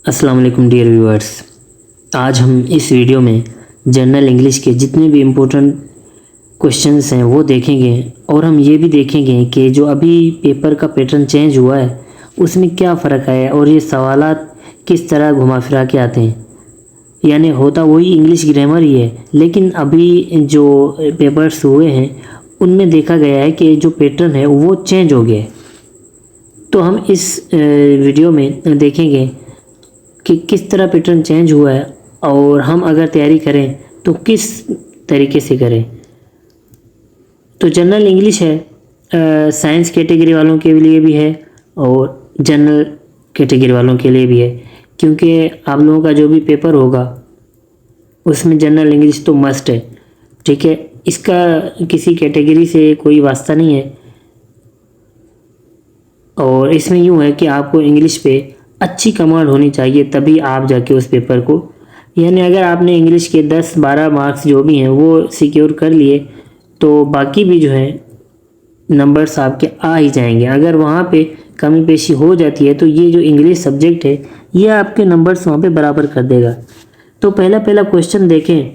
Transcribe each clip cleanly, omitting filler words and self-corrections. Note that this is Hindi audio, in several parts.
अस्सलाम वालेकुम डियर व्यूअर्स। आज हम इस वीडियो में जनरल इंग्लिश के जितने भी इम्पोर्टेंट क्वेश्चंस हैं वो देखेंगे और हम ये भी देखेंगे कि जो अभी पेपर का पैटर्न चेंज हुआ है उसमें क्या फ़र्क आया है और ये सवालात किस तरह घुमा फिरा के आते हैं। यानी होता वही इंग्लिश ग्रामर ही है, लेकिन अभी जो पेपर्स हुए हैं उनमें देखा गया है कि जो पैटर्न है वो चेंज हो गया है। तो हम इस वीडियो में देखेंगे कि किस तरह पैटर्न चेंज हुआ है और हम अगर तैयारी करें तो किस तरीके से करें। तो जनरल इंग्लिश है, साइंस कैटेगरी वालों के लिए भी है और जनरल कैटेगरी वालों के लिए भी है, क्योंकि आप लोगों का जो भी पेपर होगा उसमें जनरल इंग्लिश तो मस्ट है। ठीक है, इसका किसी कैटेगरी से कोई वास्ता नहीं है और इसमें यूँ है कि आपको इंग्लिश पे अच्छी कमांड होनी चाहिए, तभी आप जाके उस पेपर को, यानी अगर आपने इंग्लिश के 10-12 मार्क्स जो भी हैं वो सिक्योर कर लिए तो बाकी भी जो है नंबर्स आपके आ ही जाएंगे। अगर वहाँ पे कमी पेशी हो जाती है तो ये जो इंग्लिश सब्जेक्ट है ये आपके नंबर्स वहाँ पे बराबर कर देगा। तो पहला क्वेश्चन देखें।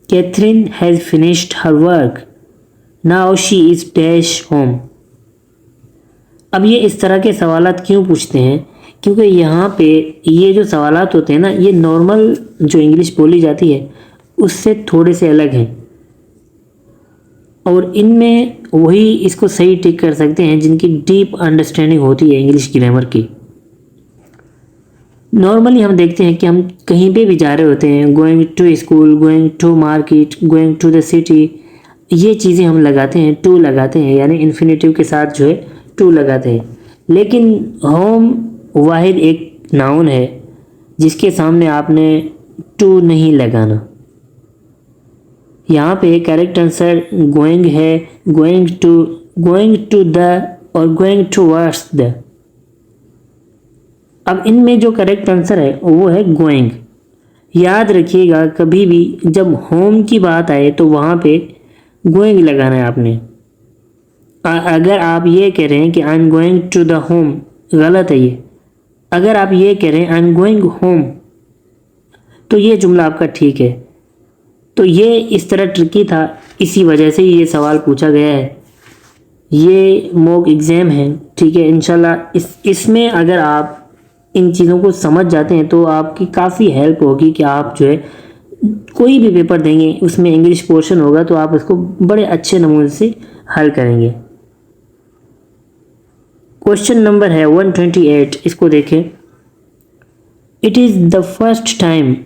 Katherine has finished her work, now she is dash home. अब ये इस तरह के सवालात क्यों पूछते हैं, क्योंकि यहाँ पे ये जो सवालात होते हैं ना, ये नॉर्मल जो इंग्लिश बोली जाती है उससे थोड़े से अलग हैं और इनमें वही इसको सही टिक कर सकते हैं जिनकी डीप अंडरस्टैंडिंग होती है इंग्लिश ग्रामर की। नॉर्मली हम देखते हैं कि हम कहीं पे भी जा रहे होते हैं, going to school, going to market, going to the city, ये चीज़ें हम लगाते हैं, टू लगाते हैं, यानी इन्फिनेटिव के साथ जो है टू लगाते हैं। लेकिन होम वाहिद एक नाउन है जिसके सामने आपने टू नहीं लगाना। यहाँ पे करेक्ट आंसर गोइंग है, गोइंग टू द और गोइंग टूवर्ड्स द। अब इनमें जो करेक्ट आंसर है वो है गोइंग। याद रखिएगा कभी भी जब होम की बात आए तो वहाँ पे गोइंग लगाना है आपने। अगर आप ये कह रहे हैं कि I am going to the home, गलत है ये। अगर आप ये कह रहे हैं आई एम गोइंग होम तो ये जुमला आपका ठीक है। तो ये इस तरह ट्रिकी था, इसी वजह से ये सवाल पूछा गया है। ये मॉक एग्ज़ाम है, ठीक है। इंशाल्लाह इसमें अगर आप इन चीज़ों को समझ जाते हैं तो आपकी काफ़ी हेल्प होगी कि आप जो है कोई भी पेपर देंगे उसमें इंग्लिश पोर्शन होगा तो आप उसको बड़े अच्छे नमूने से हल करेंगे। क्वेश्चन नंबर है 128, इसको देखें। It is the first time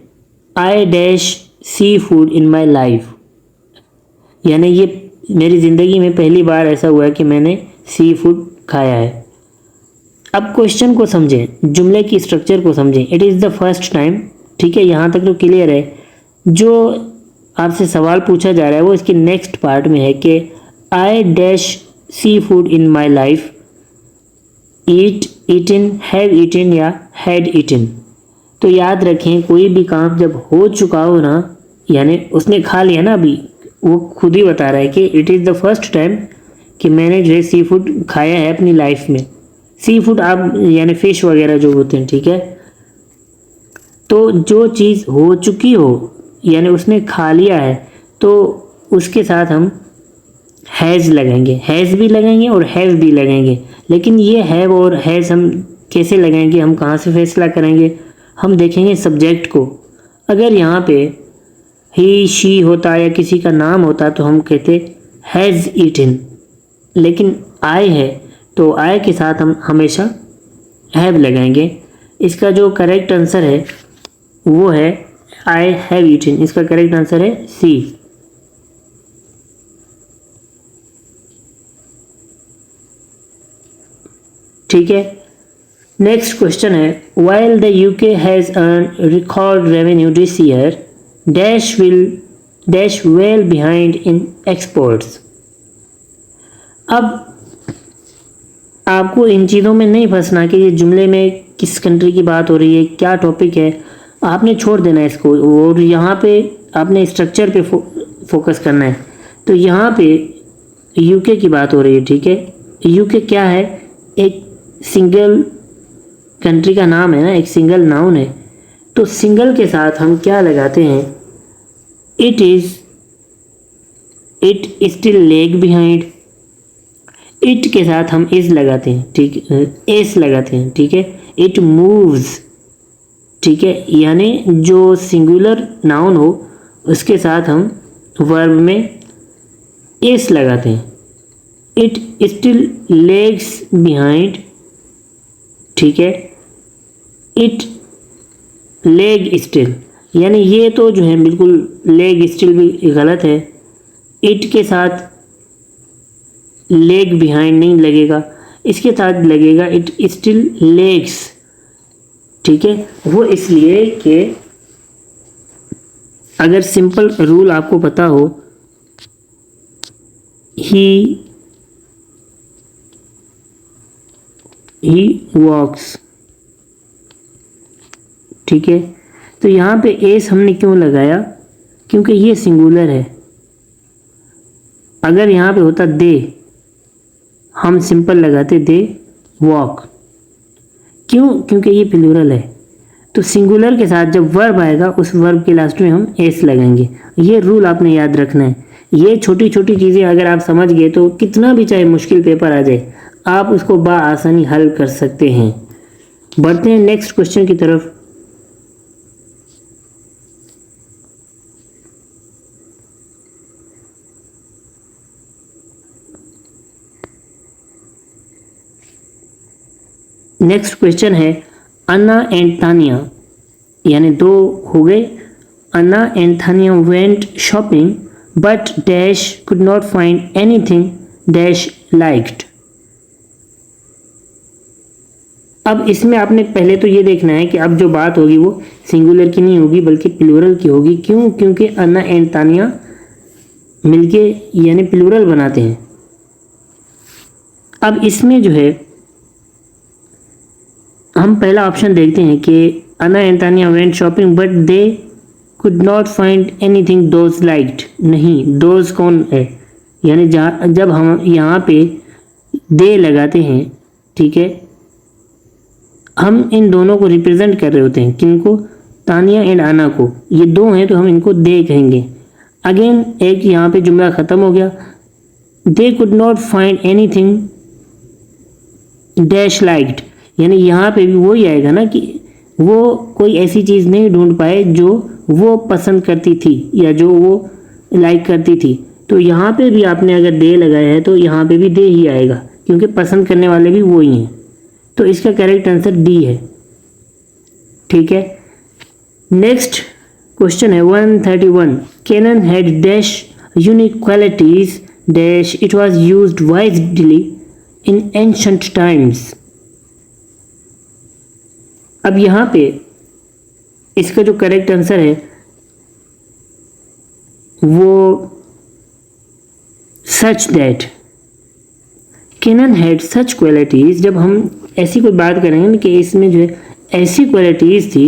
I dash see food in my life, यानी ये मेरी ज़िंदगी में पहली बार ऐसा हुआ है कि मैंने सी फूड खाया है। अब क्वेश्चन को समझें, जुमले की स्ट्रक्चर को समझें। It is the first time, ठीक है, यहाँ तक तो क्लियर है। जो आपसे सवाल पूछा जा रहा है वो इसके नेक्स्ट पार्ट में है कि I dash see food in my life, eat, eaten, have eaten या हैड ईटन। तो याद रखें कोई भी काम जब हो चुका हो ना, यानी उसने खा लिया ना, अभी वो खुद ही बता रहा है कि it is the first time कि मैंने जो है सी फूड खाया है अपनी लाइफ में। सी फूड आप यानी फ़िश वगैरह जो होते हैं, ठीक है। तो जो चीज़ हो चुकी हो यानी उसने खा लिया है तो उसके साथ हम हैज़ लगाएंगे, हैज़ भी लगाएंगे और हैव भी लगाएंगे। लेकिन ये हैव और हैज़ हम कैसे लगाएंगे, हम कहाँ से फैसला करेंगे, हम देखेंगे सब्जेक्ट को। अगर यहाँ पे ही शी होता या किसी का नाम होता तो हम कहते हैज़ ईटन, लेकिन आई है तो आई के साथ हम हमेशा हैव लगाएंगे। इसका जो करेक्ट आंसर है वो है आई हैव ईटन। इसका करेक्ट आंसर है सी। ठीक है, नेक्स्ट क्वेश्चन है। While the UK has earn record revenue this year, dash well behind in exports. अब आपको इन चीज़ों में नहीं फंसना कि ये जुमले में किस कंट्री की बात हो रही है, क्या टॉपिक है, आपने छोड़ देना है इसको और यहाँ पे आपने स्ट्रक्चर पे फोकस करना है। तो यहाँ पे यूके की बात हो रही है, ठीक है। यूके क्या है, एक सिंगल कंट्री का नाम है ना, एक सिंगल नाउन है। तो सिंगल के साथ हम क्या लगाते हैं, it still leg behind. It के साथ हम इज लगाते हैं, ठीक, एस लगाते हैं, ठीक है। इट मूव्स, ठीक है, यानी जो सिंगुलर नाउन हो उसके साथ हम वर्ब में एस लगाते हैं। इट स्टिल लेग्स बिहाइंड, ठीक है। इट लेग स्टिल, यानी ये तो जो है बिल्कुल लेग स्टिल भी गलत है। इट के साथ लेग बिहाइंड नहीं लगेगा, इसके साथ लगेगा इट स्टिल लेग्स, ठीक है। वो इसलिए कि अगर सिंपल रूल आपको पता हो, ही वॉक्स, ठीक है। तो यहाँ पे एस हमने क्यों लगाया, क्योंकि ये सिंगुलर है। अगर यहाँ पे होता दे, हम सिंपल लगाते दे वॉक, क्यों, क्योंकि ये प्लूरल है। तो सिंगुलर के साथ जब वर्ब आएगा उस वर्ब के लास्ट में हम एस लगाएंगे। ये रूल आपने याद रखना है। ये छोटी छोटी चीज़ें अगर आप समझ गए तो कितना भी चाहे मुश्किल पेपर आ जाए आप उसको बआसानी हल कर सकते हैं। बढ़ते हैं नेक्स्ट क्वेश्चन की तरफ। नेक्स्ट क्वेश्चन है अन्ना एंड तानिया, यानी दो हो गए। Anna and Tania went shopping but dash could not find anything dash liked. अब इसमें आपने पहले तो ये देखना है कि अब जो बात होगी वो सिंगुलर की नहीं होगी बल्कि प्लूरल की होगी। क्यों, क्योंकि अन्ना एंड तानिया मिलके यानी प्लूरल बनाते हैं। अब इसमें जो है हम पहला ऑप्शन देखते हैं कि Anna and Tania went shopping but they could not find anything those liked. नहीं, दोज कौन है, यानी जब हम यहाँ पे दे लगाते हैं, ठीक है, हम इन दोनों को रिप्रेजेंट कर रहे होते हैं। किनको, तानिया एंड अन्ना को। ये दो हैं तो हम इनको दे कहेंगे। अगेन एक यहाँ पे जुमला ख़त्म हो गया। दे could not find anything dash liked, यानी यहाँ पे भी वही आएगा ना कि वो कोई ऐसी चीज़ नहीं ढूंढ पाए जो वो पसंद करती थी या जो वो लाइक करती थी। तो यहाँ पे भी आपने अगर दे लगाया है तो यहाँ पे भी दे ही आएगा क्योंकि पसंद करने वाले भी वो ही हैं। तो इसका करेक्ट आंसर डी है, ठीक है। नेक्स्ट क्वेश्चन है 131। Cannon had dash unique qualities dash it was used wisely in ancient times. अब यहाँ पे इसका जो करेक्ट आंसर है वो such that cannon had such qualities. जब हम ऐसी कोई बात करेंगे ना कि इसमें जो है ऐसी क्वालिटीज़ थी,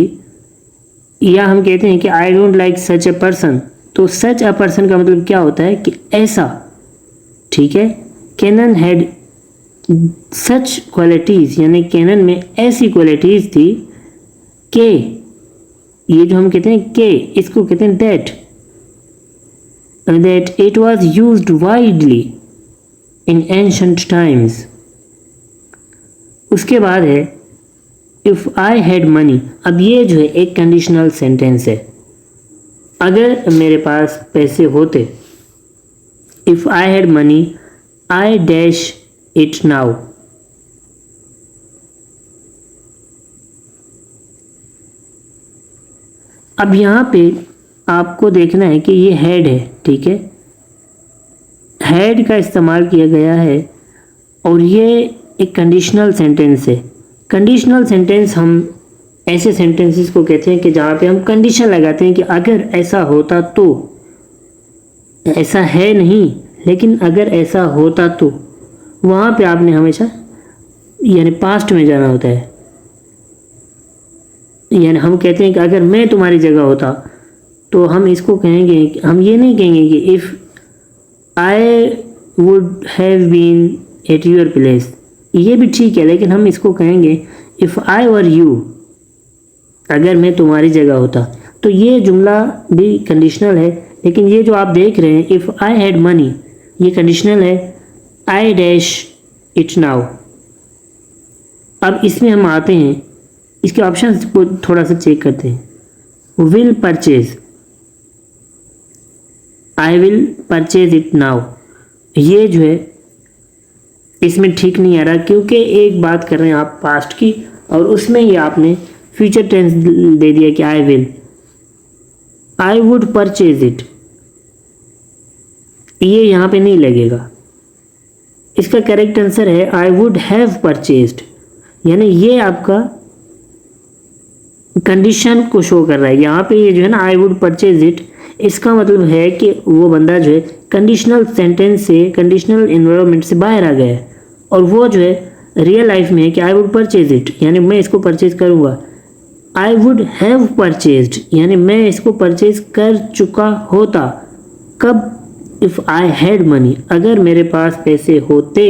या हम कहते हैं कि I don't like such a person, तो सच अ पर्सन का मतलब क्या होता है कि ऐसा, ठीक है। कैनन हैड सच क्वालिटीज़, यानी कैनन में ऐसी क्वालिटीज़ थी के, ये जो हम कहते हैं के, इसको कहते हैं that it was used widely in ancient times. उसके बाद है इफ़ आई हैड मनी। अब ये जो है एक कंडीशनल सेंटेंस है। अगर मेरे पास पैसे होते, if I had money I dash it now. अब यहाँ पे आपको देखना है कि ये हैड है, ठीक है। हैड का इस्तेमाल किया गया है और ये एक कंडीशनल सेंटेंस है। कंडीशनल सेंटेंस हम ऐसे सेंटेंसेस को कहते हैं कि जहाँ पे हम कंडीशन लगाते हैं कि अगर ऐसा होता तो। ऐसा है नहीं, लेकिन अगर ऐसा होता तो, वहाँ पे आपने हमेशा यानी पास्ट में जाना होता है। यानी हम कहते हैं कि अगर मैं तुम्हारी जगह होता, तो हम इसको कहेंगे, हम ये नहीं कहेंगे कि if I would have been at your place. ये भी ठीक है, लेकिन हम इसको कहेंगे इफ़ आई वर यू, अगर मैं तुम्हारी जगह होता। तो ये जुमला भी कंडीशनल है, लेकिन ये जो आप देख रहे हैं इफ़ आई हैड मनी, ये कंडीशनल है। I dash it now. अब इसमें हम आते हैं, इसके ऑप्शंस को थोड़ा सा चेक करते हैं। Will purchase, I will purchase it now, ये जो है इसमें ठीक नहीं आ रहा, क्योंकि एक बात कर रहे हैं आप पास्ट की और उसमें ही आपने फ्यूचर टेंस दे दिया कि I will. I would purchase it, ये यहाँ पे नहीं लगेगा। इसका करेक्ट आंसर है आई वुड हैव परचेज्ड, यानी ये आपका कंडीशन को शो कर रहा है। यहाँ पे ये जो है ना आई वुड परचेज इट, इसका मतलब है कि वो बंदा जो है कंडीशनल सेंटेंस से, कंडीशनल इन्वायरमेंट से बाहर आ गया है और वो जो है रियल लाइफ में है कि आई वुड परचेज इट, यानी मैं इसको परचेज करूँगा। आई वुड हैव परचेज्ड, यानी मैं इसको परचेज कर चुका होता। कब? इफ़ आई हैड मनी, अगर मेरे पास पैसे होते।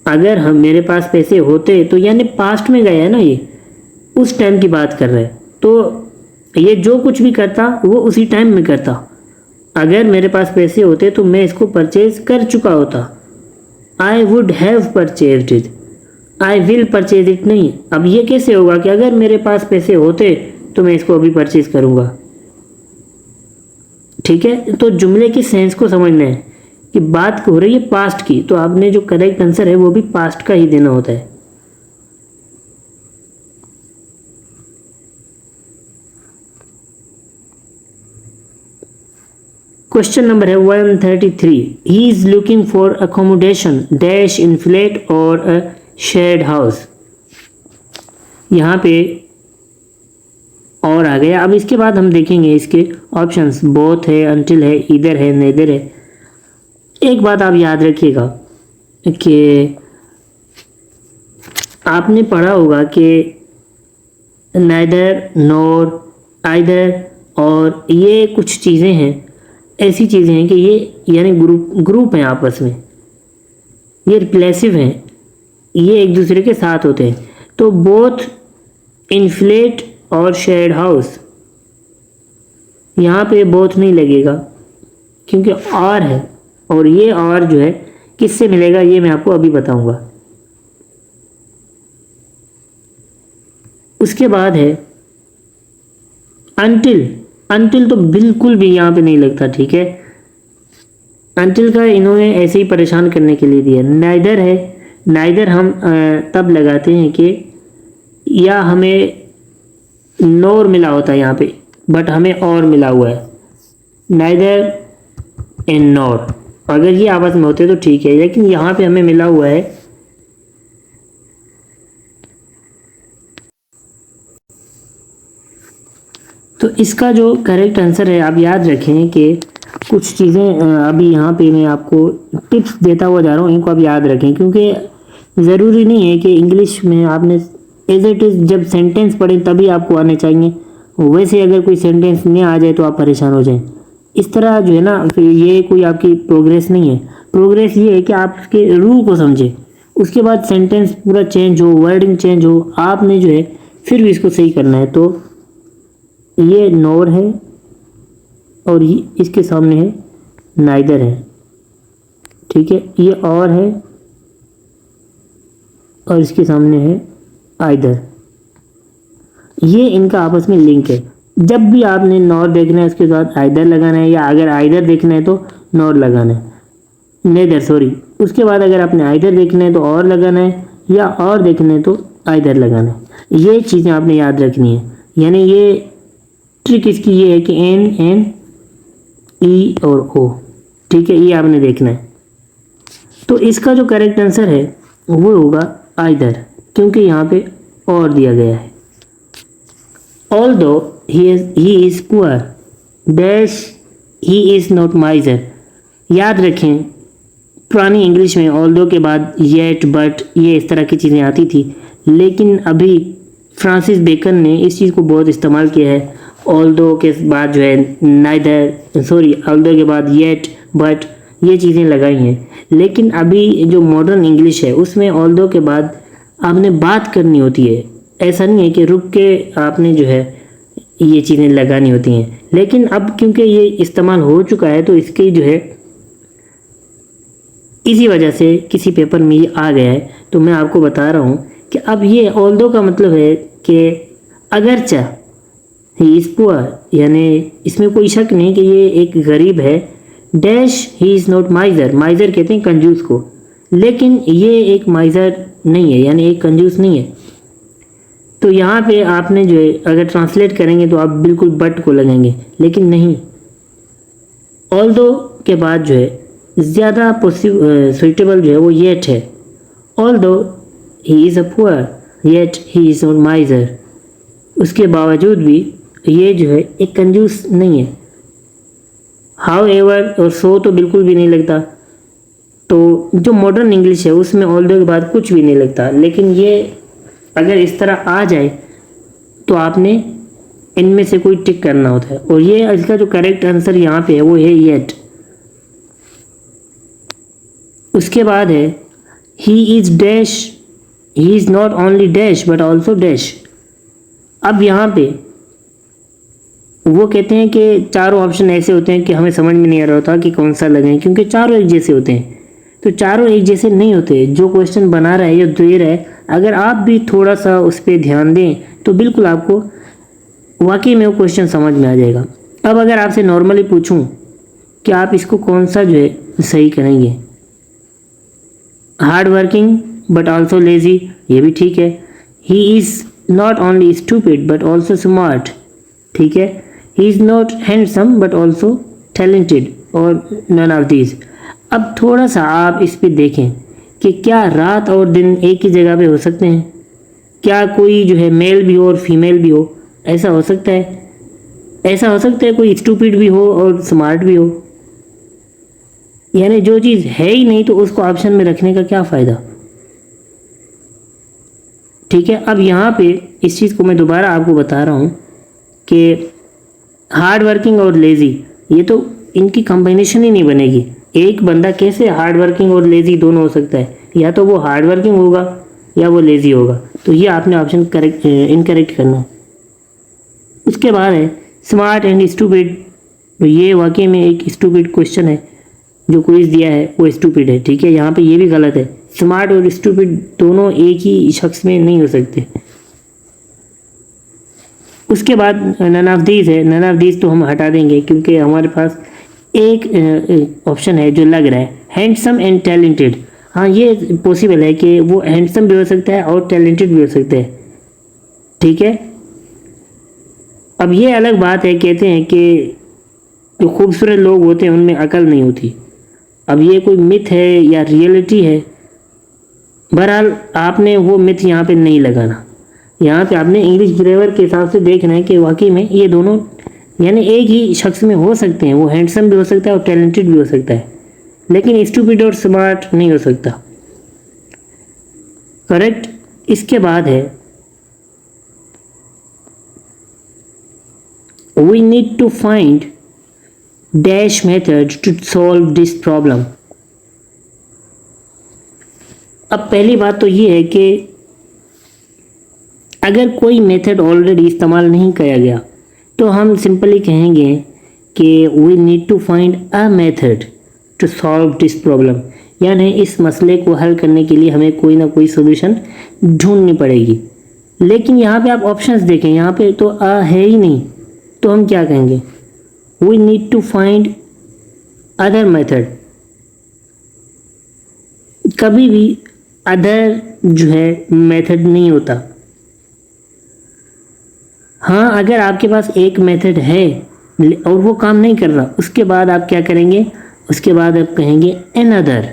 अगर हम मेरे पास पैसे होते तो यानी पास्ट में गया है ना, ये उस टाइम की बात कर रहे हैं। तो ये जो कुछ भी करता वो उसी टाइम में करता। अगर मेरे पास पैसे होते तो मैं इसको परचेज कर चुका होता। आई would have purchased it, I will purchase it नहीं। अब ये कैसे होगा कि अगर मेरे पास पैसे होते तो मैं इसको अभी परचेज करूँगा। ठीक है, तो जुमले की सेंस को समझना है कि बात हो रही है पास्ट की, तो आपने जो करेक्ट आंसर है वो भी पास्ट का ही देना होता है। क्वेश्चन नंबर है 133। He is looking for accommodation dash in flat और अ शेयर्ड हाउस। यहाँ पे और आ गया। अब इसके बाद हम देखेंगे इसके ऑप्शंस, बोथ है, अनटिल है, ईदर है, नेदर है। एक बात आप याद रखिएगा कि आपने पढ़ा होगा कि नाइदर, नोर, आइदर और ये कुछ चीज़ें हैं, ऐसी चीज़ें हैं कि ये यानी ग्रुप हैं आपस में, ये रिप्लेसिव हैं, ये एक दूसरे के साथ होते हैं। तो बोथ, इन फ्लैट और शेयर्ड हाउस, यहाँ पे बोथ नहीं लगेगा क्योंकि और है, और ये और जो है किससे मिलेगा ये मैं आपको अभी बताऊंगा। उसके बाद है अनटिल। अनटिल तो बिल्कुल भी यहाँ पे नहीं लगता। ठीक है, अनटिल का इन्होंने ऐसे ही परेशान करने के लिए दिया। नाइदर है, नाइदर हम तब लगाते हैं कि या हमें नोर मिला होता है यहाँ पे, बट हमें और मिला हुआ है। नाइदर एंड नोर, अगर ये आपस में होते तो ठीक है, लेकिन यहाँ पे हमें मिला हुआ है तो इसका जो करेक्ट आंसर है, आप याद रखें कि कुछ चीज़ें अभी यहाँ पे मैं आपको टिप्स देता हुआ जा रहा हूँ, इनको आप याद रखें, क्योंकि ज़रूरी नहीं है कि इंग्लिश में आपने एज इट इज़ जब सेंटेंस पढ़े तभी आपको आने चाहिए। वैसे अगर कोई सेंटेंस नहीं आ जाए तो आप परेशान हो जाएं। इस तरह जो है ना, फिर ये कोई आपकी प्रोग्रेस नहीं है। प्रोग्रेस ये है कि आप उसके रूल को समझें, उसके बाद सेंटेंस पूरा चेंज हो, वर्डिंग चेंज हो, आपने जो है फिर भी इसको सही करना है। तो ये नोर है और ये इसके सामने है नाइदर है। ठीक है, ये और है और इसके सामने है आइदर। ये इनका आपस में लिंक है। जब भी आपने नॉर देखना है उसके बाद आइदर लगाना है, या अगर आइदर देखना है तो नॉर लगाना है, नेदर सॉरी। उसके बाद अगर आपने आइदर देखना है तो और लगाना है, या और देखना है तो आइदर लगाना है। ये चीज़ें आपने याद रखनी है। यानी ये ट्रिक इसकी ये है कि एन, एन, ई और ओ। ठीक है, ये आपने देखना है। तो इसका जो करेक्ट आंसर है वो होगा आइदर, क्योंकि यहाँ पे और दिया गया है। Although he is poor dash he is not miser। याद रखें पुरानी इंग्लिश में although के बाद yet, but ये इस तरह की चीज़ें आती थी, लेकिन अभी फ्रांसिस बेकन ने इस चीज़ को बहुत इस्तेमाल किया है। although के बाद जो है neither सॉरी although के बाद yet, but ये चीज़ें लगाई हैं। लेकिन अभी जो मॉडर्न इंग्लिश है उसमें although के बाद आपने बात करनी होती है, ऐसा नहीं है कि रुक के आपने जो है ये चीज़ें लगानी होती हैं, लेकिन अब क्योंकि ये इस्तेमाल हो चुका है तो इसकी जो है इसी वजह से किसी पेपर में ये आ गया है। तो मैं आपको बता रहा हूँ कि अब ये ऑल्दो का मतलब है कि अगरचा ही इज़ पुअर, यानी इसमें कोई शक नहीं कि ये एक गरीब है। डैश ही इज़ नॉट माइजर, माइजर कहते हैं कंजूस को, लेकिन ये एक माइजर नहीं है, यानी एक कंजूस नहीं है। तो यहाँ पे आपने जो है अगर ट्रांसलेट करेंगे तो आप बिल्कुल बट को लगाएंगे, लेकिन नहीं, ऑल्दो के बाद जो है ज़्यादा सुइटेबल जो है वो येट है। Although he is a poor yet he is not माइजर, उसके बावजूद भी ये जो है एक कंजूस नहीं है। हाउ एवर और सो तो बिल्कुल भी नहीं लगता। तो जो मॉडर्न इंग्लिश है उसमें ऑल्दो के बाद कुछ भी नहीं लगता, लेकिन ये अगर इस तरह आ जाए तो आपने इनमें से कोई टिक करना होता है, और ये इसका जो करेक्ट आंसर यहाँ पे है वो है येट। उसके बाद है he is dash, he is not only dash but also dash. अब यहाँ पे वो कहते हैं कि चारों ऑप्शन ऐसे होते हैं कि हमें समझ में नहीं आ रहा होता कि कौन सा लगें, क्योंकि चारों एक जैसे होते हैं। तो चारों एक जैसे नहीं होते, जो क्वेश्चन बना रहा है या दे रहा है, अगर आप भी थोड़ा सा उस पर ध्यान दें तो बिल्कुल आपको वाकई में वो क्वेश्चन समझ में आ जाएगा। अब अगर आपसे नॉर्मली पूछूं कि आप इसको कौन सा जो है सही करेंगे, hard working but also lazy, ये भी ठीक है। He is not only stupid but also smart, ठीक है। He is not handsome but also talented, और नन ऑफ दीज। अब थोड़ा सा आप इस पर देखें कि क्या रात और दिन एक ही जगह पे हो सकते हैं? क्या कोई जो है मेल भी हो और फीमेल भी हो? ऐसा हो सकता है? ऐसा हो सकता है कोई स्टूपिड भी हो और स्मार्ट भी हो? यानी जो चीज़ है ही नहीं तो उसको ऑप्शन में रखने का क्या फ़ायदा? ठीक है। अब यहाँ पे इस चीज़ को मैं दोबारा आपको बता रहा हूँ कि हार्ड वर्किंग और लेज़ी, ये तो इनकी कॉम्बिनेशन ही नहीं बनेगी। एक बंदा कैसे हार्ड वर्किंग और लेज़ी दोनों हो सकता है? या तो वो हार्ड वर्किंग होगा या वो लेज़ी होगा। तो ये आपने ऑप्शन करेक्ट इनकरेक्ट करना। उसके बाद है स्मार्ट एंड स्टूपिड। तो ये वाकई में एक स्टूपिड क्वेश्चन है, जो क्विज दिया है वो स्टूपिड है, ठीक है। यहाँ पे ये भी गलत है, स्मार्ट और स्टूपिड दोनों एक ही शख्स में नहीं हो सकते। उसके बाद नन ऑफ दीज है। नन ऑफ दीज तो हम हटा देंगे क्योंकि हमारे पास एक ऑप्शन है जो लग रहा है, हैंडसम एंड टैलेंटेड। हाँ, ये पॉसिबल है कि वो हैंडसम भी हो सकता है और टैलेंटेड भी हो सकता है, ठीक है। अब ये अलग बात है, कहते हैं कि जो खूबसूरत लोग होते हैं उनमें अकल नहीं होती। अब ये कोई मिथ है या रियलिटी है? बहरहाल आपने वो मिथ यहाँ पे नहीं लगाना। यहाँ पे आपने इंग्लिश ग्रामर के हिसाब से देखना है कि वाकई में ये दोनों यानी एक ही शख्स में हो सकते हैं। वो हैंडसम भी हो सकता है और टैलेंटेड भी हो सकता है, लेकिन स्टूपिड और स्मार्ट नहीं हो सकता। करेक्ट। इसके बाद है we need to find dash method to solve this problem. अब पहली बात तो ये है कि अगर कोई मेथड ऑलरेडी इस्तेमाल नहीं किया गया तो हम सिंपली कहेंगे कि we need to find a method to solve this problem, यानी इस मसले को हल करने के लिए हमें कोई ना कोई सोल्यूशन ढूंढनी पड़ेगी। लेकिन यहाँ पे आप ऑप्शंस देखें, यहाँ पे तो अ है ही नहीं, तो हम क्या कहेंगे? We need to find other method. कभी भी अदर जो है मेथड नहीं होता। हाँ, अगर आपके पास एक मेथड है और वो काम नहीं कर रहा, उसके बाद आप क्या करेंगे? उसके बाद आप कहेंगे अनदर,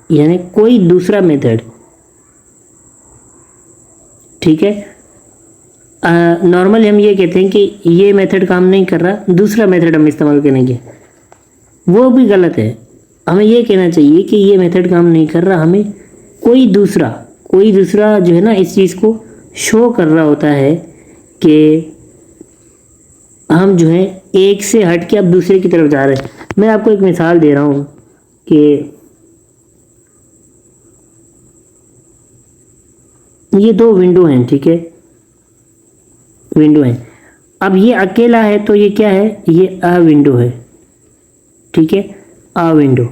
यानी कोई दूसरा मेथड, ठीक है। नॉर्मली हम ये कहते हैं कि ये मेथड काम नहीं कर रहा, दूसरा मेथड हम इस्तेमाल करेंगे। वो भी गलत है। हमें ये कहना चाहिए कि ये मेथड काम नहीं कर रहा, हमें कोई दूसरा जो है ना इस चीज़ को शो कर रहा होता है कि हम जो है एक से हट के अब दूसरे की तरफ जा रहे हैं। मैं आपको एक मिसाल दे रहा हूँ कि ये दो विंडो हैं, ठीक है। विंडो हैं। अब ये अकेला है तो ये क्या है, ये अ विंडो है, ठीक है, अ विंडो।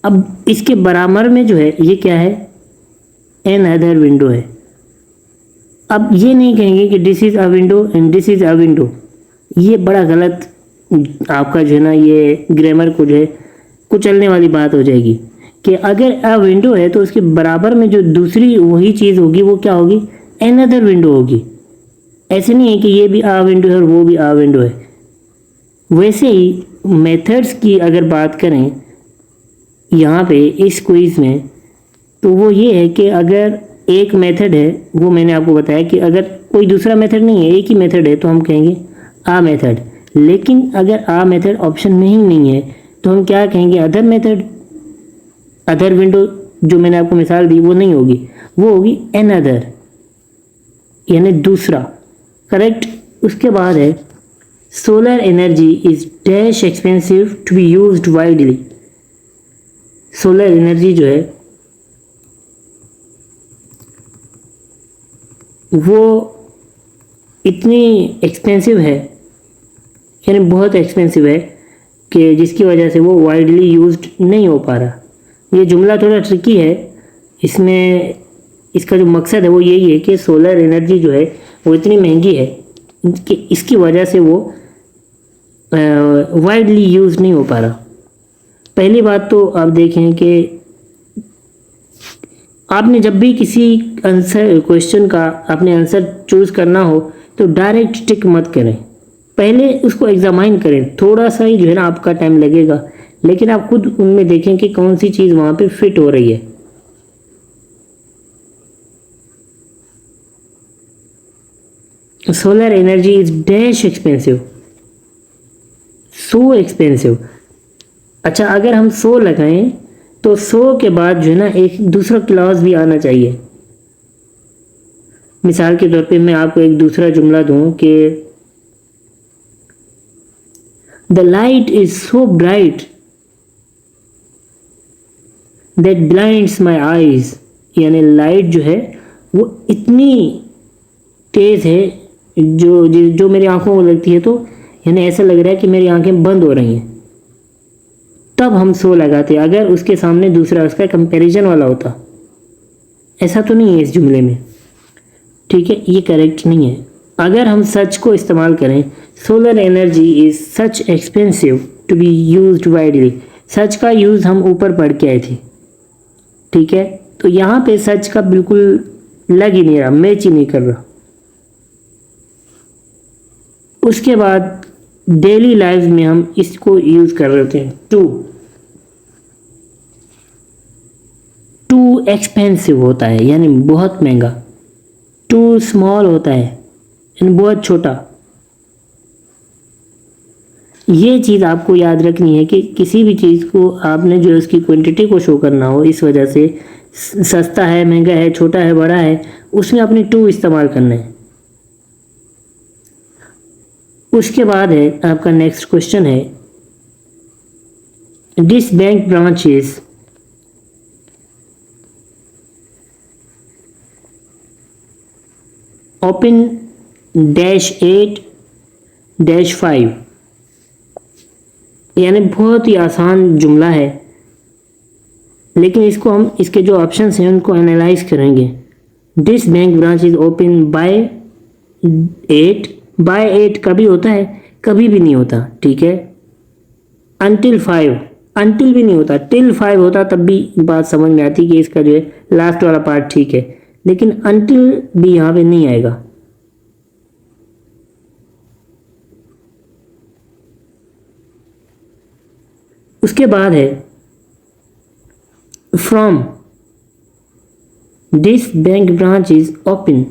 अब इसके बराबर में जो है ये क्या है, एन अदर विंडो है। अब ये नहीं कहेंगे कि this is a window and this is a window, ये बड़ा गलत आपका जो है ना, ये ग्रामर को जो है कुचलने वाली बात हो जाएगी कि अगर अ विंडो है तो उसके बराबर में जो दूसरी वही चीज़ होगी वो क्या होगी, एन अदर विंडो होगी। ऐसे नहीं है कि ये भी अ विंडो है और वो भी अ विंडो है। वैसे ही मेथड्स की अगर बात करें यहाँ पे इस क्विज में, तो वो ये है कि अगर एक मेथड है, वो मैंने आपको बताया कि अगर कोई दूसरा मेथड नहीं है, एक ही मेथड है, तो हम कहेंगे आ मेथड। लेकिन अगर आ मेथड ऑप्शन में ही नहीं है तो हम क्या कहेंगे, अदर मेथड। अदर विंडो जो मैंने आपको मिसाल दी वो नहीं होगी, वो होगी एन अदर, यानी दूसरा, करेक्ट। उसके बाद है solar energy is dash expensive to be used widely. Solar energy जो है वो इतनी एक्सपेंसिव है, यानी बहुत एक्सपेंसिव है कि जिसकी वजह से वो वाइडली यूज्ड नहीं हो पा रहा। ये जुमला थोड़ा ट्रिकी है, इसमें इसका जो मकसद है वो यही है कि सोलर एनर्जी जो है वो इतनी महंगी है कि इसकी वजह से वो वाइडली यूज नहीं हो पा रहा। पहली बात तो आप देखें कि आपने जब भी किसी आंसर क्वेश्चन का आपने आंसर चूज़ करना हो तो डायरेक्ट टिक मत करें, पहले उसको एग्जामाइन करें। थोड़ा सा ही जो है ना आपका टाइम लगेगा, लेकिन आप खुद उनमें देखें कि कौन सी चीज़ वहाँ पे फिट हो रही है। Solar energy is dash expensive, so expensive. अच्छा, अगर हम सो लगाएं तो सो के बाद जो है ना एक दूसरा क्लॉज भी आना चाहिए। मिसाल के तौर पे मैं आपको एक दूसरा जुमला दूं कि the light is so bright that blinds my eyes, यानी लाइट जो है वो इतनी तेज है जो मेरी आंखों को लगती है, तो यानी ऐसा लग रहा है कि मेरी आंखें बंद हो रही हैं। तब हम सो लगाते, अगर उसके सामने दूसरा उसका कंपैरिजन वाला होता। ऐसा तो नहीं है इस जुमले में, ठीक है, ये करेक्ट नहीं है। अगर हम सच को इस्तेमाल करें, solar energy is such expensive to be used widely, such का यूज़ हम ऊपर पढ़ के आए थे, ठीक है। तो यहाँ पे सच का बिल्कुल लग ही नहीं रहा, मैच ही नहीं कर रहा। उसके बाद डेली लाइफ में हम इसको यूज़ कर रहे होते हैं टू एक्सपेंसिव होता है, यानी बहुत महंगा। टू स्मॉल होता है, यानी बहुत छोटा। ये चीज़ आपको याद रखनी है कि किसी भी चीज़ को आपने जो उसकी क्वांटिटी को शो करना हो, इस वजह से सस्ता है, महंगा है, छोटा है, बड़ा है, उसमें आपने टू इस्तेमाल करना है। उसके बाद है आपका नेक्स्ट क्वेश्चन है, this bank branch is open -8-5, यानी बहुत ही आसान जुमला है, लेकिन इसको हम इसके जो ऑप्शंस हैं उनको एनालाइज करेंगे। This bank branch is open by 8 कभी होता है, कभी भी नहीं होता, ठीक है। अनटिल 5, अनटिल भी नहीं होता, टिल 5 होता तब भी बात समझ में आती कि इसका जो है लास्ट वाला पार्ट ठीक है, लेकिन अनटिल भी यहाँ पे नहीं आएगा। उसके बाद है from, this bank branch is open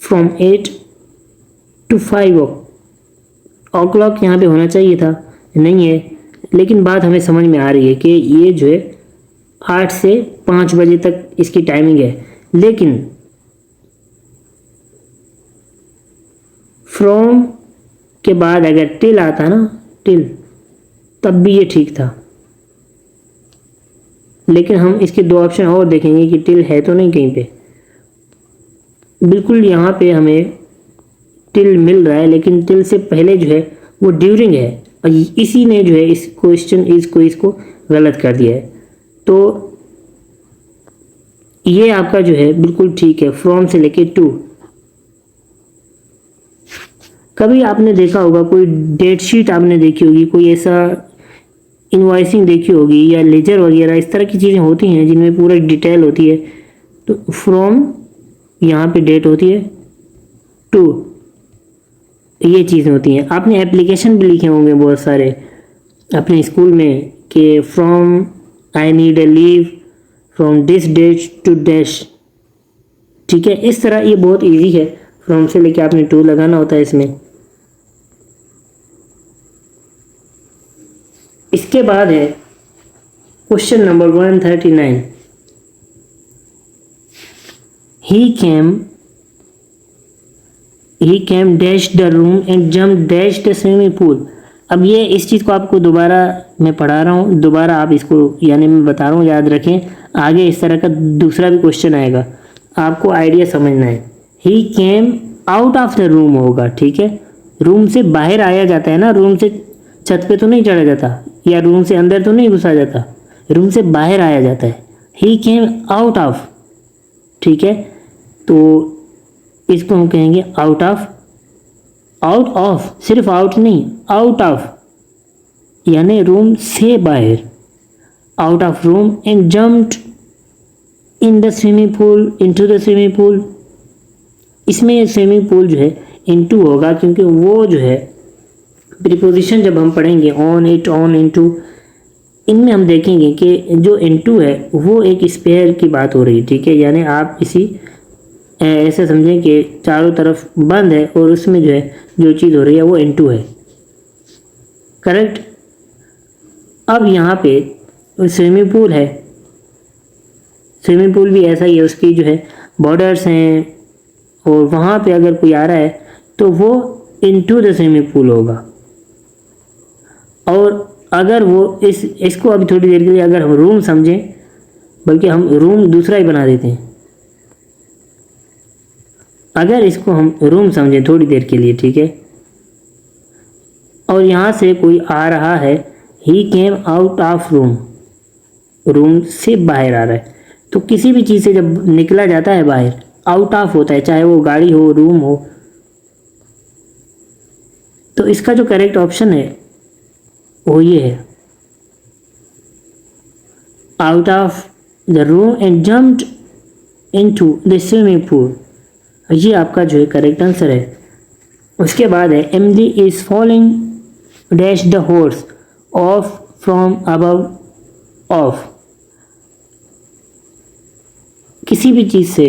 from 8 to 5 o'clock, यहाँ पे होना चाहिए था, नहीं है, लेकिन बात हमें समझ में आ रही है कि ये जो है 8 से 5 बजे तक इसकी टाइमिंग है। लेकिन फ्रॉम के बाद अगर टिल आता ना, टिल, तब भी ये ठीक था। लेकिन हम इसके दो ऑप्शन और देखेंगे कि टिल है तो नहीं कहीं पे। बिल्कुल यहाँ पे हमें टिल मिल रहा है, लेकिन टिल से पहले जो है वो ड्यूरिंग है, और इसी ने जो है इस क्वेश्चन इसको गलत कर दिया है। तो ये आपका जो है बिल्कुल ठीक है, फ्रॉम से लेके टू। कभी आपने देखा होगा, कोई डेट शीट आपने देखी होगी, कोई ऐसा इनवॉइसिंग देखी होगी या लेजर वगैरह, इस तरह की चीज़ें होती हैं जिनमें पूरा डिटेल होती है। तो फ्रॉम यहाँ पे डेट होती है, टू ये चीज़ें होती हैं। आपने एप्लीकेशन भी लिखे होंगे बहुत सारे अपने स्कूल में कि from I need a leave from this date to dash, ठीक है। इस तरह ये बहुत इजी है, फ्रॉम से लेके आपने टू लगाना होता है इसमें। इसके बाद है question number 139। He came dash the room and jump dash the swimming pool. अब ये इस चीज़ को आपको दोबारा मैं पढ़ा रहा हूँ, दोबारा आप इसको यानी मैं बता रहा हूँ, याद रखें। आगे इस तरह का दूसरा भी क्वेश्चन आएगा, आपको आइडिया समझना है। He came out of the room होगा, ठीक है। रूम से बाहर आया जाता है ना, रूम से छत पे तो नहीं चढ़ा जाता, या रूम से अंदर तो नहीं घुसा जाता, रूम से बाहर आया जाता है। ही केम आउट ऑफ, ठीक है। तो इसको हम कहेंगे आउट ऑफ। आउट ऑफ सिर्फ आउट नहीं, आउट ऑफ यानी रूम से बाहर, out of room and jumped in the swimming pool, into the swimming pool. इसमें स्विमिंग पूल जो है इनटू होगा, क्योंकि वो जो है प्रीपोजिशन जब हम पढ़ेंगे ऑन इट, ऑन इनटू, इनमें हम देखेंगे कि जो इनटू है वो एक स्पेयर की बात हो रही है, ठीक है। यानी आप इसी ऐसे समझें कि चारों तरफ बंद है और उसमें जो है जो चीज़ हो रही है वो इनटू है, करेक्ट। अब यहाँ पे स्विमिंग पूल है, स्विमिंग पूल भी ऐसा ही है, उसकी जो है बॉर्डर्स हैं, और वहाँ पे अगर कोई आ रहा है तो वो इनटू द स्विमिंग पूल होगा। और अगर वो इसको अभी थोड़ी देर के लिए अगर हम रूम समझें, बल्कि हम रूम दूसरा ही बना देते हैं, अगर इसको हम रूम समझें थोड़ी देर के लिए, ठीक है, और यहाँ से कोई आ रहा है, he came out of room, room से बाहर आ रहा है, तो किसी भी चीज़ से जब निकला जाता है बाहर, आउट ऑफ होता है, चाहे वो गाड़ी हो, रूम हो। तो इसका जो करेक्ट ऑप्शन है वो ये है, out of the room and jumped into the swimming pool. ये आपका जो है करेक्ट आंसर है। उसके बाद है MD is following dash the horse of from above of. किसी भी चीज़ से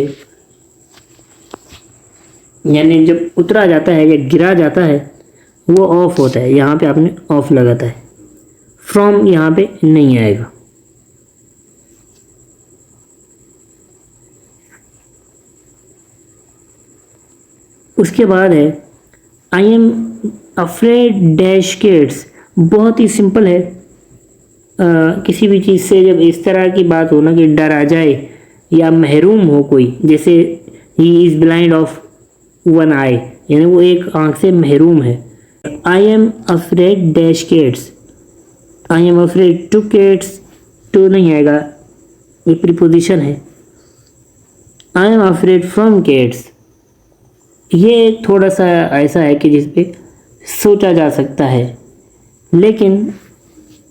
यानी जब उतरा जाता है या गिरा जाता है वो ऑफ होता है, यहाँ पे आपने ऑफ लगाता है, फ्रॉम यहाँ पे नहीं आएगा। उसके बाद है I am afraid dash kids. बहुत ही सिंपल है, किसी भी चीज़ से जब इस तरह की बात हो ना कि डर आ जाए या महरूम हो कोई, जैसे he is blind of one eye, यानी वो एक आंख से महरूम है। I am afraid dash kids, I am afraid to kids, to नहीं आएगा, ये प्रीपोजिशन है। I am afraid from kids, ये थोड़ा सा ऐसा है कि जिस पे सोचा जा सकता है, लेकिन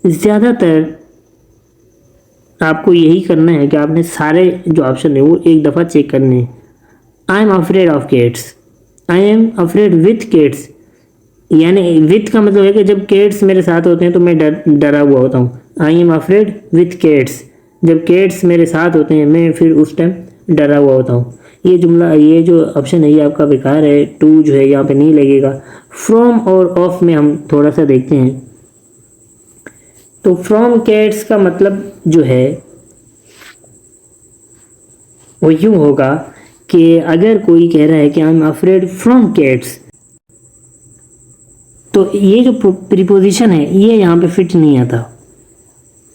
ज़्यादातर आपको यही करना है कि आपने सारे जो ऑप्शन है वो एक दफ़ा चेक करने हैं। I am afraid of kids, I am afraid with kids, यानी विथ का मतलब है कि जब किड्स मेरे साथ होते हैं तो मैं डरा हुआ होता हूँ। आई एम अफ्रेड विथ किड्स, जब किड्स मेरे साथ होते हैं मैं फिर उस टाइम डरा हुआ होता हूँ। ये जुमला, ये जो ऑप्शन है ये आपका बेकार है, टू जो है यहाँ पे नहीं लगेगा। फ्रॉम और ऑफ में हम थोड़ा सा देखते हैं। तो फ्रॉम कैट्स का मतलब जो है वो यूँ होगा कि अगर कोई कह रहा है कि I am afraid from cats, तो ये जो प्रीपोजिशन है ये यहाँ पे फिट नहीं आता।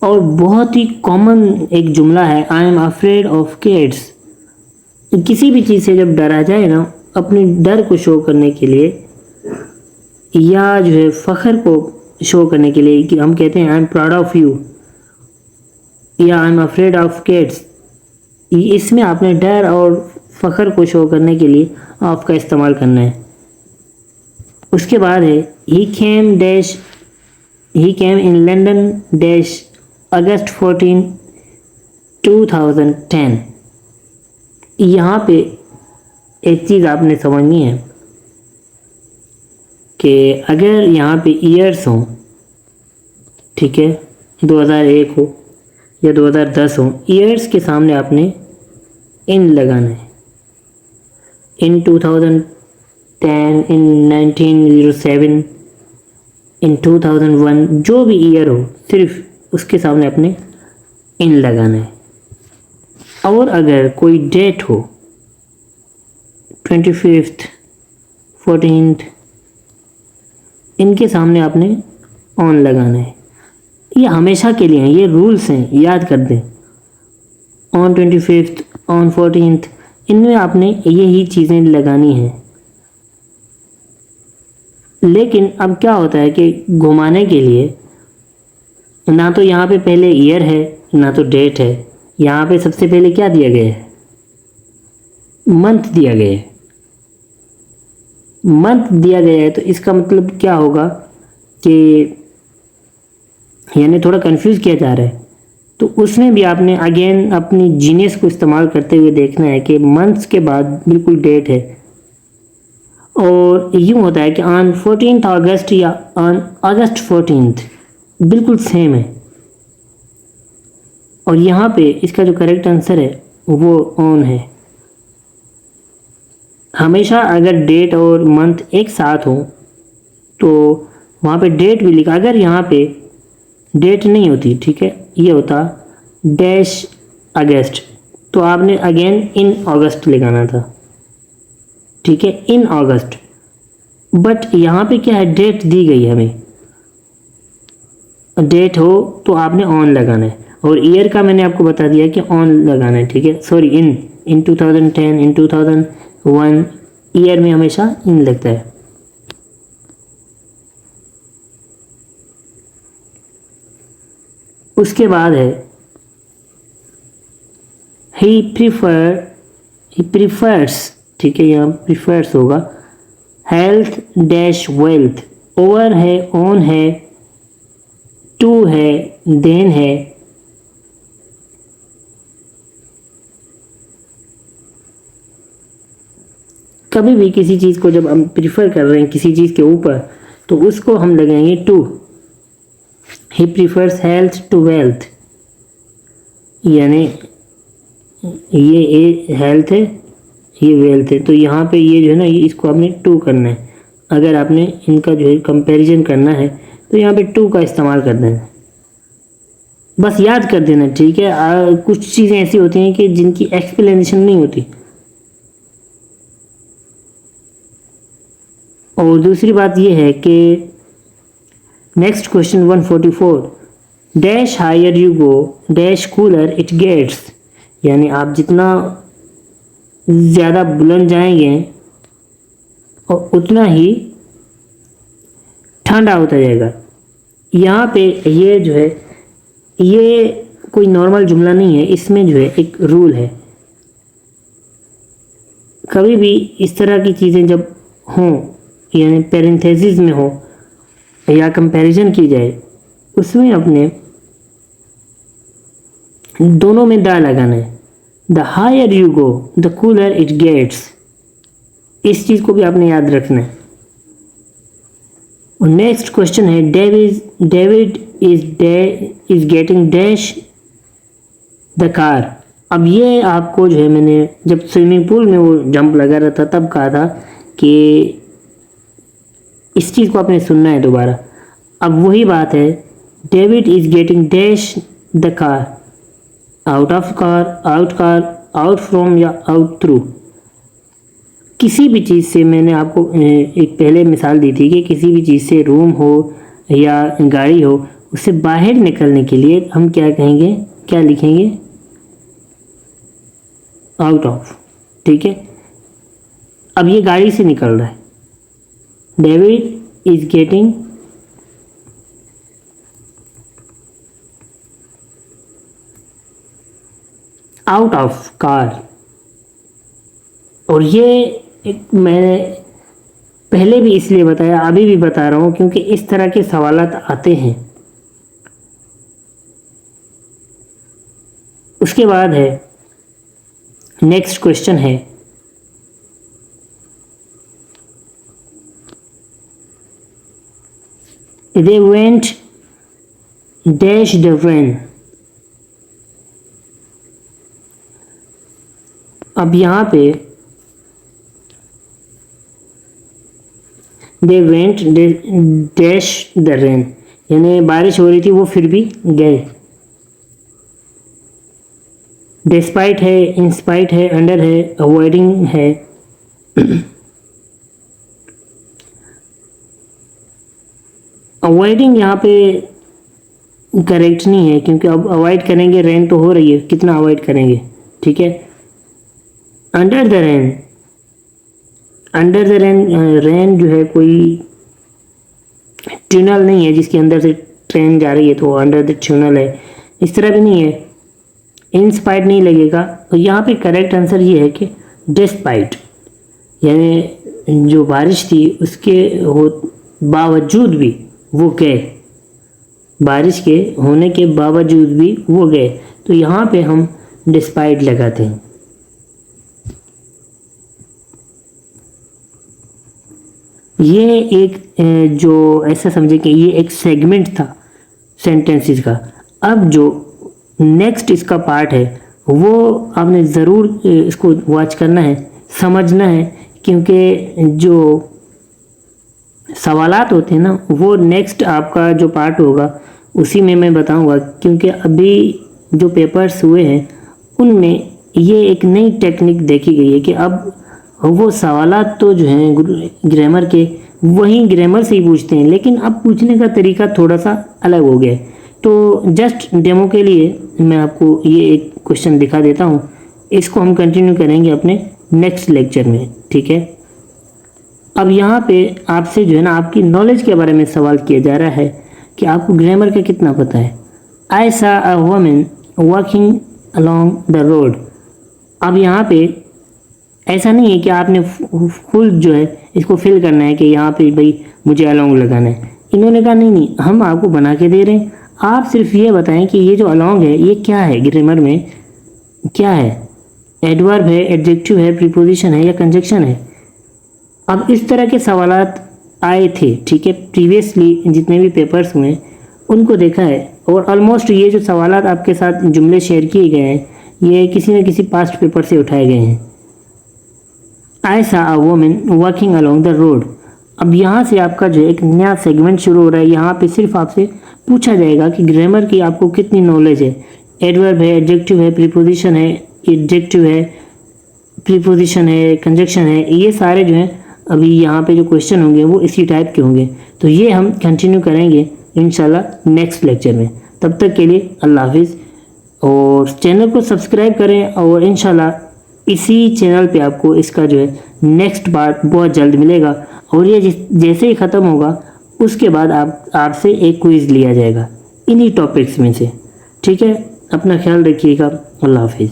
और बहुत ही कॉमन एक जुमला है I am afraid of cats. किसी भी चीज़ से जब डरा जाए ना अपने डर को शो करने के लिए या जो है फ़ख्र को शो करने के लिए कि हम कहते हैं I am proud of you या I am afraid of kids, इसमें आपने डर और फ़ख्र को शो करने के लिए ऑफ का इस्तेमाल करना है। उसके बाद है he came in London dash अगस्त 14 2010। यहाँ पे एक चीज़ आपने समझनी है कि अगर यहाँ पे ईयर्स हों, ठीक है, 2001 हो या 2010 हो, ईयर्स के सामने आपने इन लगाना है। इन 2010, इन 1907, इन 2001, जो भी ईयर हो सिर्फ उसके सामने आपने इन लगाना है। और अगर कोई डेट हो 25th, 14th, इनके सामने आपने ऑन लगाना है। ये हमेशा के लिए हैं, ये रूल्स हैं, याद कर दें। ऑन 25th, ऑन 14th, इनमें आपने यही चीज़ें लगानी हैं। लेकिन अब क्या होता है कि घुमाने के लिए ना तो यहाँ पे पहले ईयर है ना तो डेट है, यहाँ पे सबसे पहले क्या दिया गया है, मंथ दिया गया है। मंथ दिया गया है तो इसका मतलब क्या होगा कि यानी थोड़ा कंफ्यूज किया जा रहा है। तो उसमें भी आपने अगेन अपनी जीनियस को इस्तेमाल करते हुए देखना है कि मंथ्स के बाद बिल्कुल डेट है। और यूँ होता है कि ऑन 14th अगस्त या ऑन अगस्त 14th बिल्कुल सेम है। और यहाँ पे इसका जो करेक्ट आंसर है वो ऑन है। हमेशा अगर डेट और मंथ एक साथ हो तो वहाँ पे डेट भी लिखा, अगर यहाँ पे डेट नहीं होती, ठीक है, ये होता डैश अगस्त, तो आपने अगेन इन अगस्त लगाना था, ठीक है, इन अगस्त। बट यहाँ पे क्या है, डेट दी गई है हमें, डेट हो तो आपने ऑन लगाना है। और ईयर का मैंने आपको बता दिया कि ऑन लगाना है, ठीक है, सॉरी इन 2010, इन 2001, ईयर में हमेशा इन लगता है। उसके बाद है ही प्रीफर्स, ठीक है, यहाँ प्रीफर्स होगा हेल्थ डैश वेल्थ, ओवर है, ऑन है, टू है, देन है। कभी भी किसी चीज़ को जब हम प्रीफर कर रहे हैं किसी चीज़ के ऊपर तो उसको हम लगाएंगे to. He prefers health to wealth, यानी ये हेल्थ है, ये वेल्थ है, तो यहाँ पे ये जो है ना, ये इसको आपने टू करना है। अगर आपने इनका जो है कंपैरिजन करना है तो यहाँ पे टू का इस्तेमाल करना है। बस याद कर देना, ठीक है। कुछ चीज़ें ऐसी होती हैं कि जिनकी एक्सप्लेनेशन नहीं होती। और दूसरी बात ये है कि next question 144, dash higher you go dash cooler it gets, यानी आप जितना ज़्यादा बुलंद जाएंगे और उतना ही ठंडा होता जाएगा। यहाँ पे ये जो है, ये कोई नॉर्मल जुमला नहीं है, इसमें जो है एक रूल है। कभी भी इस तरह की चीज़ें जब हों, यानी पैरेंथेसिस में हो या कंपैरिजन की जाए, उसमें अपने दोनों में द लगाना है। The higher you go the cooler it gets, इस चीज़ को भी आपने याद रखना है। और नेक्स्ट क्वेश्चन है David is getting dash the car. अब ये आपको जो है, मैंने जब स्विमिंग पूल में वो जंप लगा रहा था तब कहा था कि इस चीज़ को आपने सुनना है दोबारा। अब वही बात है, David is getting dash the car, out of car, out from या आउट थ्रू। किसी भी चीज़ से, मैंने आपको एक पहले मिसाल दी थी कि किसी भी चीज़ से, रूम हो या गाड़ी हो, उससे बाहर निकलने के लिए हम क्या कहेंगे, क्या लिखेंगे, आउट ऑफ, ठीक है। अब ये गाड़ी से निकल रहा है। David is getting out of car. और ये एक मैंने पहले भी इसलिए बताया, अभी भी बता रहा हूँ, क्योंकि इस तरह के सवालात आते हैं। उसके बाद है नेक्स्ट क्वेश्चन है they went dash the van. अब यहाँ पे they went dash the rain, यानी बारिश हो रही थी वो फिर भी गए। डिस्पाइट है, इंस्पाइट है, अंडर है, अवॉइडिंग है। अवॉइडिंग यहाँ पे करेक्ट नहीं है, क्योंकि अब अवॉइड करेंगे, रेन तो हो रही है, कितना अवॉइड करेंगे, ठीक है। Under the rain, under the rain, rain जो है कोई ट्यूनल नहीं है जिसके अंदर से ट्रेन जा रही है, तो अंडर द ट्यूनल है, इस तरह भी नहीं है। इंस्पाइट नहीं लगेगा। तो यहाँ पे करेक्ट आंसर ये है कि डिस्पाइट, यानी जो बारिश थी उसके बावजूद भी वो गए, बारिश के होने के बावजूद भी वो गए। तो यहाँ पे हम डिस्पाइट लगाते हैं। ये एक जो ऐसा समझे कि ये एक सेगमेंट था सेंटेंसेस का। अब जो नेक्स्ट इसका पार्ट है वो आपने ज़रूर इसको वॉच करना है, समझना है, क्योंकि जो सवालात होते हैं ना वो नेक्स्ट आपका जो पार्ट होगा उसी में मैं बताऊंगा। क्योंकि अभी जो पेपर्स हुए हैं उनमें ये एक नई टेक्निक देखी गई है कि अब वो सवालात तो जो हैं ग्रामर के वही ग्रामर से ही पूछते हैं, लेकिन अब पूछने का तरीका थोड़ा सा अलग हो गया है। तो जस्ट डेमो के लिए मैं आपको ये एक क्वेश्चन दिखा देता हूँ, इसको हम कंटिन्यू करेंगे अपने नेक्स्ट लेक्चर में, ठीक है। अब यहाँ पे आपसे जो है ना आपकी नॉलेज के बारे में सवाल किया जा रहा है कि आपको ग्रामर का कितना पता है। आई सा a woman walking along the road. अब यहाँ पे ऐसा नहीं है कि आपने फुल जो है इसको फिल करना है कि यहाँ पे भाई मुझे अलोंग लगाना है। इन्होंने कहा नहीं, हम आपको बना के दे रहे हैं, आप सिर्फ ये बताएं कि ये जो अलोंग है ये क्या है, ग्रामर में क्या है, एडवर्ब है, एडजेक्टिव है, प्रीपोजिशन है या कंजक्शन है। अब इस तरह के सवालात आए थे, ठीक है, प्रीवियसली जितने भी पेपर्स हुए उनको देखा है, और ऑलमोस्ट ये जो सवालात आपके साथ जुमले शेयर किए गए हैं ये किसी न किसी पास्ट पेपर से उठाए गए हैं। आई सा a woman walking along the road. अब यहाँ से आपका जो एक नया सेगमेंट शुरू हो रहा है। यहाँ पे सिर्फ आपसे पूछा जाएगा कि ग्रामर की आपको कितनी नॉलेज है। एडवर्ब है, एडजेक्टिव है, प्रीपोजिशन है, एडजेक्टिव है, प्रीपोजिशन है, कंजक्शन है, ये सारे जो हैं अभी यहाँ पे जो क्वेश्चन होंगे वो इसी टाइप के होंगे। तो ये हम कंटिन्यू करेंगे इंशाल्लाह नेक्स्ट लेक्चर में। तब तक के लिए अल्लाह हाफिज़, और चैनल को सब्सक्राइब करें, और इंशाल्लाह इसी चैनल पे आपको इसका जो है नेक्स्ट पार्ट बहुत जल्द मिलेगा। और ये जैसे ही ख़त्म होगा उसके बाद आपसे एक क्विज़ लिया जाएगा इन्हीं टॉपिक्स में से, ठीक है। अपना ख्याल रखिएगा, अल्लाह हाफिज़।